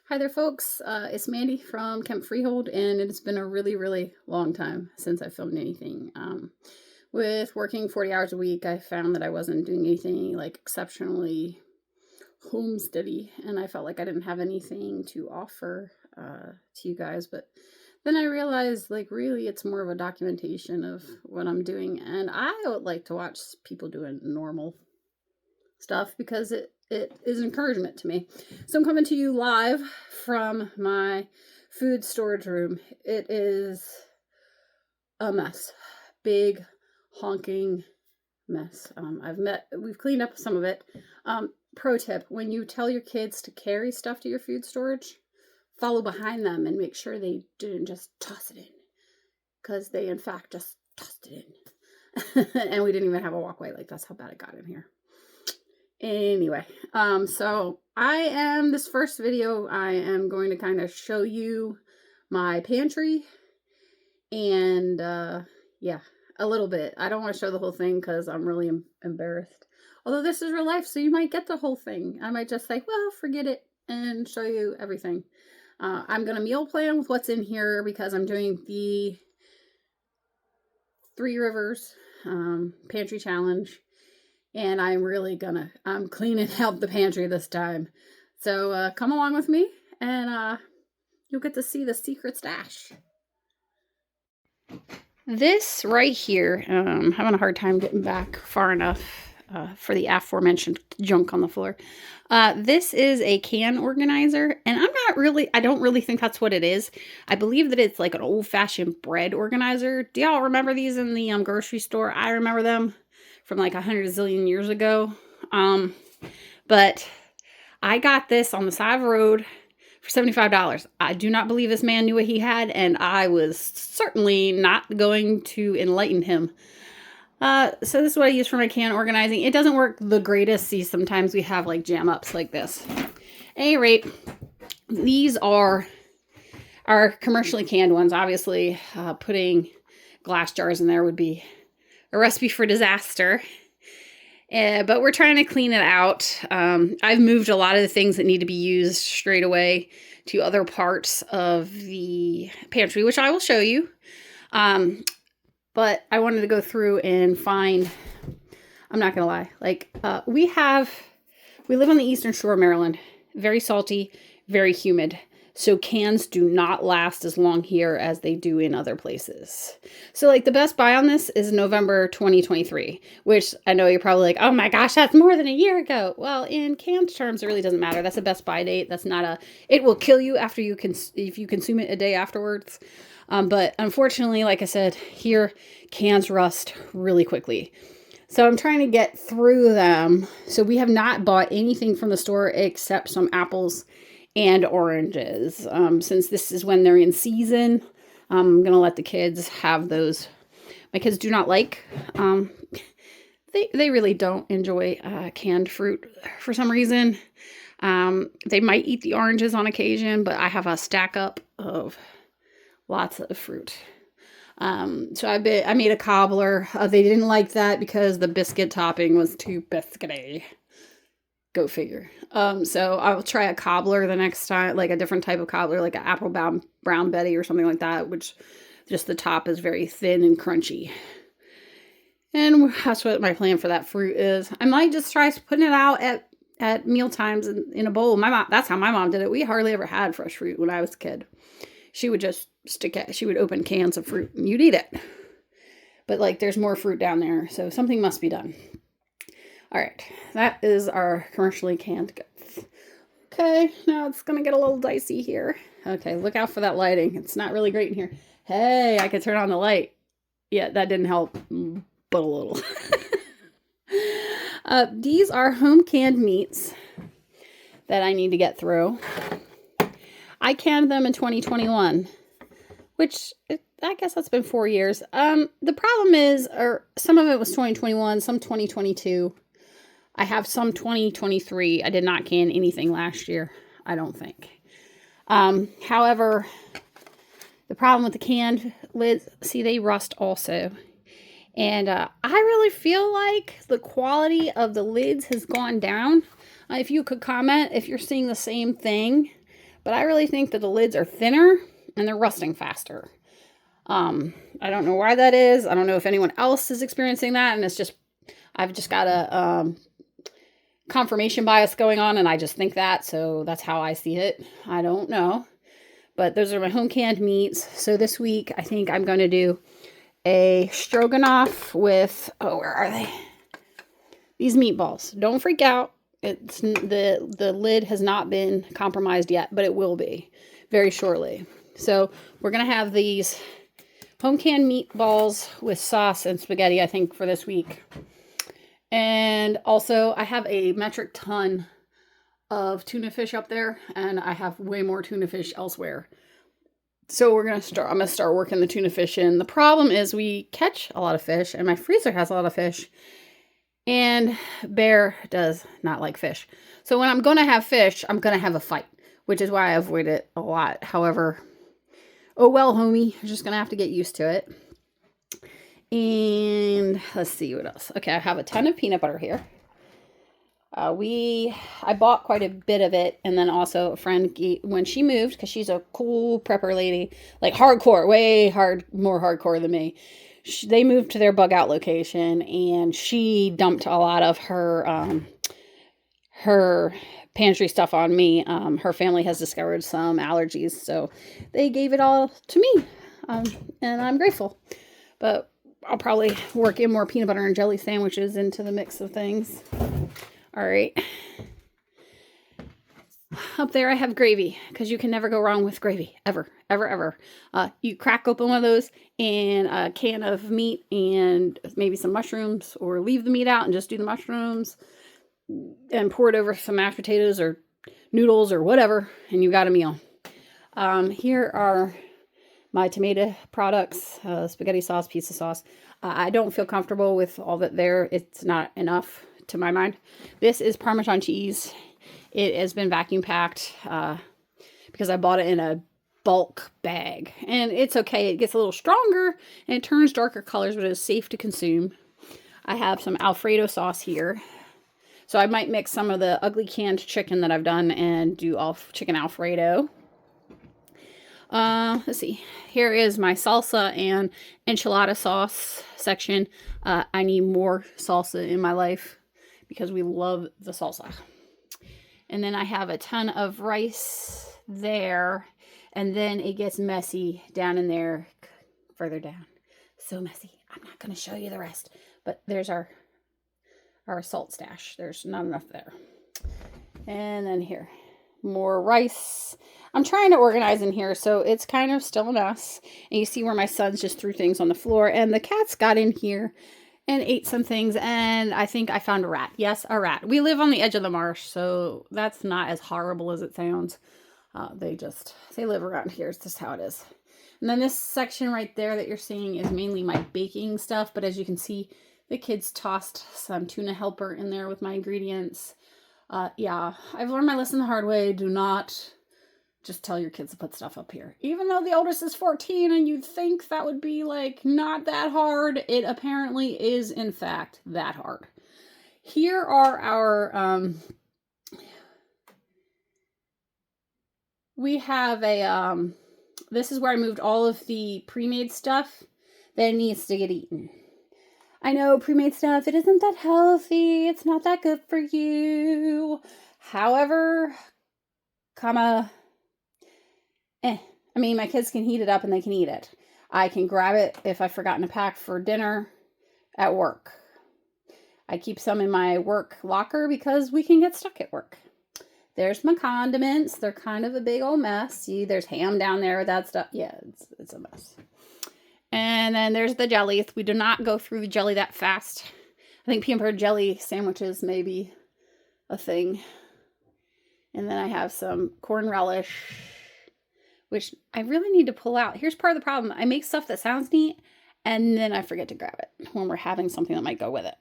Hi there, folks. It's Mandy from Camp Freehold, and it's been a really long time since I filmed anything. With working 40 hours a week, I found that I wasn't doing anything like exceptionally homesteady, and I felt like I didn't have anything to offer to you guys. But then I realized, like, really, it's more of a documentation of what I'm doing, and I would like to watch people doing normal stuff because it is encouragement to me. So I'm coming to you live from my food storage room. It is a mess. Big honking mess. We've cleaned up some of it. Pro tip, when you tell your kids to carry stuff to your food storage, follow behind them and make sure they didn't just toss it in, because they in fact just tossed it in. And we didn't even have a walkway. Like, that's how bad it got in here. Anyway, so this first video, I am going to kind of show you my pantry and, yeah, a little bit. I don't want to show the whole thing because I'm really embarrassed. Although this is real life, so you might get the whole thing. I might just say, well, forget it and show you everything. I'm going to meal plan with what's in here because I'm doing the Three Rivers, Pantry Challenge. And I'm cleaning out the pantry this time. So come along with me and you'll get to see the secret stash. This right here, I'm having a hard time getting back far enough for the aforementioned junk on the floor. This is a can organizer, and I don't really think that's what it is. I believe that it's like an old-fashioned bread organizer. Do y'all remember these in the grocery store? I remember them from like 100 zillion years ago. But I got this on the side of the road for $75. I do not believe this man knew what he had, and I was certainly not going to enlighten him. So this is what I use for my can organizing. It doesn't work the greatest. See, sometimes we have like jam ups like this. At any rate, these are our commercially canned ones. Obviously, putting glass jars in there would be a recipe for disaster. But we're trying to clean it out. I've moved a lot of the things that need to be used straight away to other parts of the pantry, which I will show you. But I wanted to go through and find, I'm not going to lie, like we live on the Eastern Shore of Maryland, very salty, very humid. So cans do not last as long here as they do in other places. So like the best buy on this is November 2023, which I know you're probably like, oh my gosh, that's more than a year ago. Well, in canned terms, it really doesn't matter. That's a best buy date. That's not it will kill you if you consume it a day afterwards. But unfortunately, like I said, here cans rust really quickly. So I'm trying to get through them. So we have not bought anything from the store except some apples and oranges. Since this is when they're in season, I'm going to let the kids have those. My kids do not like, they really don't enjoy canned fruit for some reason. They might eat the oranges on occasion, but I have a stack up of lots of fruit. So I made a cobbler. They didn't like that because the biscuit topping was too biscuity. Go figure. So I'll try a cobbler the next time, like a different type of cobbler, like an apple brown Betty or something like that, which just the top is very thin and crunchy. And that's what my plan for that fruit is. I might just try putting it out at meal times in a bowl. That's how my mom did it. We hardly ever had fresh fruit when I was a kid. She would just she would open cans of fruit and you'd eat it. But like there's more fruit down there, so something must be done. All right, that is our commercially canned goods. Okay, now it's going to get a little dicey here. Okay, look out for that lighting. It's not really great in here. Hey, I could turn on the light. Yeah, that didn't help, but a little. These are home canned meats that I need to get through. I canned them in 2021, which I guess that's been 4 years. The problem is, some of it was 2021, some 2022. I have some 2023. I did not can anything last year, I don't think. However, the problem with the canned lids, see, they rust also. And I really feel like the quality of the lids has gone down. If you could comment if you're seeing the same thing. but I really think that the lids are thinner and they're rusting faster. I don't know why that is. I don't know if anyone else is experiencing that, and I've just got a confirmation bias going on, and I just think that, so that's how I see it. I don't know. But those are my home canned meats. So this week, I think I'm going to do a stroganoff with, where are they? These meatballs. Don't freak out. It's the lid has not been compromised yet, but it will be very shortly. So we're going to have these home canned meatballs with sauce and spaghetti, I think, for this week. And also, I have a metric ton of tuna fish up there, and I have way more tuna fish elsewhere. So I'm going to start working the tuna fish in. The problem is we catch a lot of fish, and my freezer has a lot of fish, and Bear does not like fish. So when I'm going to have fish, I'm going to have a fight, which is why I avoid it a lot. However, oh well, homie, you're just going to have to get used to it. And let's see what else. Okay, I have a ton of peanut butter here. I bought quite a bit of it, and then also a friend, when she moved, because she's a cool prepper lady, like hardcore, more hardcore than me. They moved to their bug out location, and she dumped a lot of her pantry stuff on me. Her family has discovered some allergies, so they gave it all to me, and I'm grateful. But I'll probably work in more peanut butter and jelly sandwiches into the mix of things. All right. Up there I have gravy, because you can never go wrong with gravy. Ever, ever, ever. You crack open one of those and a can of meat and maybe some mushrooms, or leave the meat out and just do the mushrooms and pour it over some mashed potatoes or noodles or whatever, and you got a meal. Here are my tomato products, spaghetti sauce, pizza sauce. I don't feel comfortable with all that there. It's not enough to my mind. This is Parmesan cheese. It has been vacuum packed because I bought it in a bulk bag. And it's okay. It gets a little stronger and it turns darker colors, but it's safe to consume. I have some Alfredo sauce here. So I might mix some of the ugly canned chicken that I've done and do chicken Alfredo. Let's see. Here is my salsa and enchilada sauce section. I need more salsa in my life because we love the salsa. And then I have a ton of rice there. And then it gets messy down in there, further down. So messy. I'm not going to show you the rest. But there's our salt stash. There's not enough there. And then here, more rice. I'm trying to organize in here, so it's kind of still a mess. And you see where my sons just threw things on the floor. And the cats got in here and ate some things, and I think I found a rat. Yes, a rat. We live on the edge of the marsh, so that's not as horrible as it sounds. They live around here. It's just how it is. And then this section right there that you're seeing is mainly my baking stuff, but as you can see, the kids tossed some tuna helper in there with my ingredients. Yeah, I've learned my lesson the hard way. Do not just tell your kids to put stuff up here. Even though the oldest is 14 and you'd think that would be like not that hard, it apparently is in fact that hard. Here are our, we have a, this is where I moved all of the pre-made stuff that needs to get eaten. I know pre-made stuff, it isn't that healthy. It's not that good for you. However, I mean, my kids can heat it up and they can eat it. I can grab it if I've forgotten to pack for dinner at work. I keep some in my work locker because we can get stuck at work. There's my condiments. They're kind of a big old mess. See, there's ham down there, that stuff. Yeah, it's a mess. And then there's the jelly. We do not go through the jelly that fast. I think peanut butter jelly sandwiches may be a thing. And then I have some corn relish, which I really need to pull out. Here's part of the problem. I make stuff that sounds neat, and then I forget to grab it when we're having something that might go with it.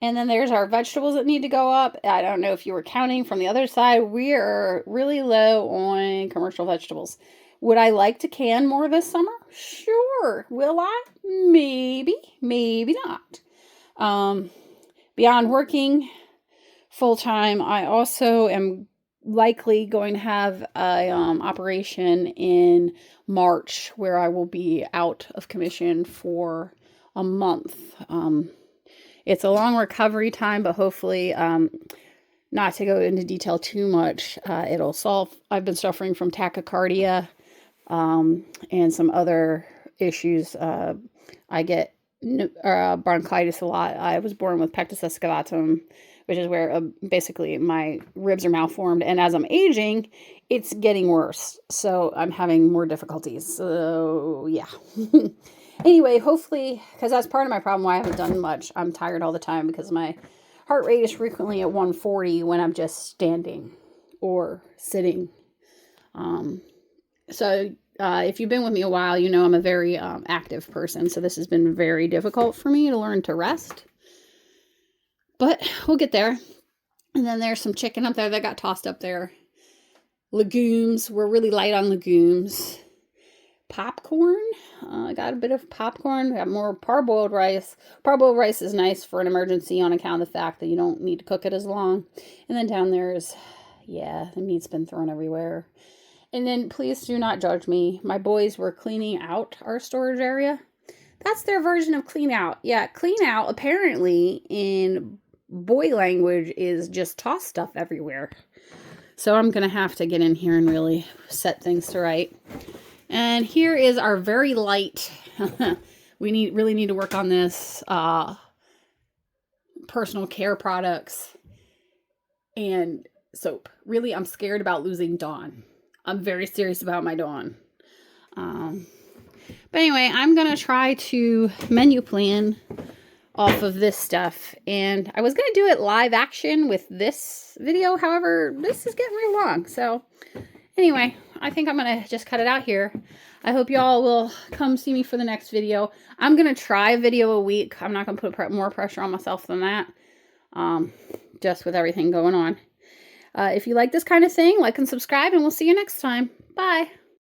And then there's our vegetables that need to go up. I don't know if you were counting from the other side. We are really low on commercial vegetables. Would I like to can more this summer? Sure. Will I? Maybe. Maybe not. Beyond working full-time, I also am likely going to have a operation in March where I will be out of commission for a month. It's a long recovery time, but hopefully, not to go into detail too much, it'll solve. I've been suffering from tachycardia and some other issues. I get bronchitis a lot. I was born with pectus excavatum, which is where basically my ribs are malformed. And as I'm aging, it's getting worse. So I'm having more difficulties. So yeah. Anyway, hopefully, because that's part of my problem why I haven't done much. I'm tired all the time because my heart rate is frequently at 140 when I'm just standing or sitting. So if you've been with me a while, you know I'm a very active person. So this has been very difficult for me to learn to rest. But we'll get there. And then there's some chicken up there that got tossed up there. Legumes. We're really light on legumes. Popcorn. I got a bit of popcorn. Got more parboiled rice. Parboiled rice is nice for an emergency on account of the fact that you don't need to cook it as long. And then down there is, yeah, the meat's been thrown everywhere. And then please do not judge me. My boys were cleaning out our storage area. That's their version of clean out. Yeah, clean out apparently in boy language is just toss stuff everywhere. So I'm going to have to get in here and really set things to right. And here is our very light, we really need to work on this, personal care products and soap. Really, I'm scared about losing Dawn. I'm very serious about my Dawn. But anyway, I'm going to try to menu plan off of this stuff. And I was going to do it live action with this video. However, this is getting real long. So anyway, I think I'm going to just cut it out here. I hope y'all will come see me for the next video. I'm going to try a video a week. I'm not going to put more pressure on myself than that. Just with everything going on. If you like this kind of thing, like and subscribe, and we'll see you next time. Bye.